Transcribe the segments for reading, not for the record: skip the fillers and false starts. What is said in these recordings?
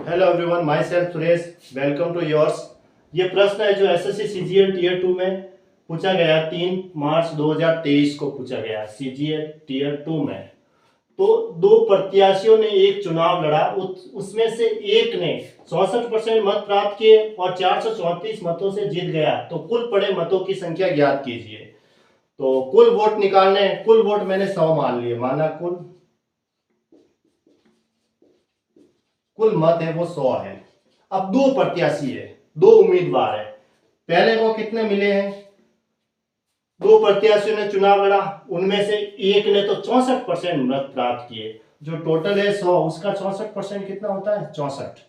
Hello everyone, my self Suresh, welcome to yours. ये प्रश्न है जो एसएससी सीजीएल टीयर 2 में पूछा गया। 3 मार्च 2023 को पूछा गया सीजीएल टीयर 2 में। तो दो प्रत्याशियों ने एक चुनाव लड़ा, उसमें से एक ने 64% मत प्राप्त किए और 434 मतों से जीत गया। तो कुल पड़े मतों की संख्या ज्ञात कीजिए। तो कुल वोट निकालने, कुल वोट मैंने 100 मान लिए, माना कुल मत है वो 100 है। अब दो प्रत्याशी है, दो उम्मीदवार है। पहले को कितने मिले हैं? दो प्रत्याशियों ने चुनाव लड़ा, उनमें से एक ने तो 64% मत प्राप्त किए। जो टोटल है 100, उसका 64% कितना होता है? 64।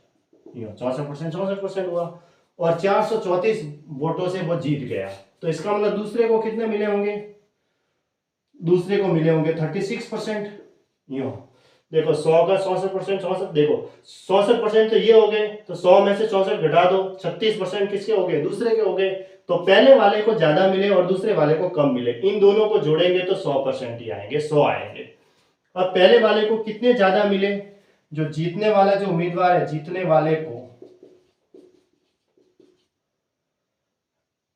64% हुआ और 434 वोटों से वो जीत गया। तो इसका मतलब दूसरे को कितने मिले होंगे? दूसरे को मिले होंगे 36%। यूं देखो, 100 का 64%, 64 देखो 64% तो ये हो गए। तो 100 में से 64 घटा दो, 36% किसके हो गए? दूसरे के हो गए। तो पहले वाले को ज्यादा मिले और दूसरे वाले को कम मिले। इन दोनों को जोड़ेंगे तो 100% ही आएंगे, 100 आएंगे। अब पहले वाले को कितने ज्यादा मिले? जो जीतने वाला जो उम्मीदवार है, जीतने वाले को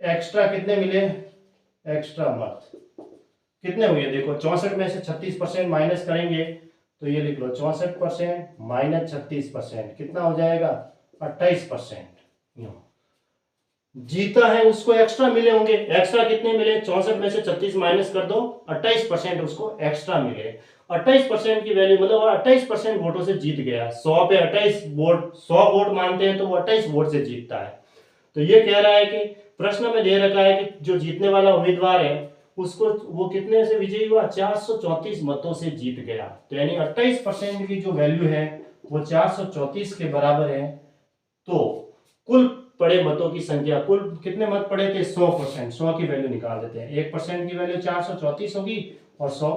एक्स्ट्रा कितने मिले? एक्स्ट्रा मत कितने हुए? देखो 64 में से 36% माइनस करेंगे तो ये लिख लो, 64% माइनस 36% कितना हो जाएगा? 28%। जीता है उसको एक्स्ट्रा मिले होंगे। एक्स्ट्रा कितने मिले? 64 में से 36 माइनस कर दो, 28% उसको एक्स्ट्रा मिले। 28% की वैल्यू मतलब 28% वोटों से जीत गया। 100 पे 28 वोट, 100 वोट मानते हैं तो वो 28 वोट से जीतता है। तो ये कह रहा है कि प्रश्न में दे रखा है कि जो जीतने वाला उम्मीदवार है उसको, वो कितने से विजयी हुआ? 434 मतों से जीत गया। तो यानी 28% की जो वैल्यू है वो 434 के बराबर है। तो कुल पड़े मतों की संख्या, कुल कितने मत पड़े थे? 100%। 100 की वैल्यू निकाल देते हैं। 1% की वैल्यू 434 होगी और 100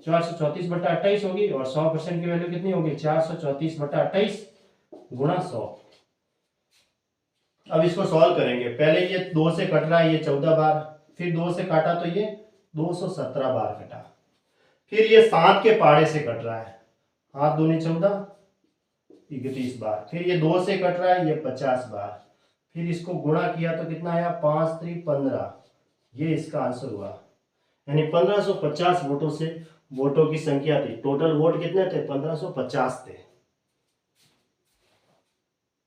434/28 होगी और 100% की वैल्यू कितनी होगी? 434/28 गुणा 100। अब इसको सॉल्व करेंगे। पहले ये 2 से कट रहा है, ये 14 बार, फिर 2 से काटा तो ये 217 बार कटा, फिर ये 7 के पाड़े से कट रहा है, 7 दूनी 14, 31 बार, फिर ये 2 से कट रहा है, ये 50 बार, फिर इसको गुणा किया तो कितना आया? 5 3 15। ये इसका आंसर हुआ। यानी 1550 वोटों से, वोटों की संख्या थी। टोटल वोट कितने थे? 1550 थे।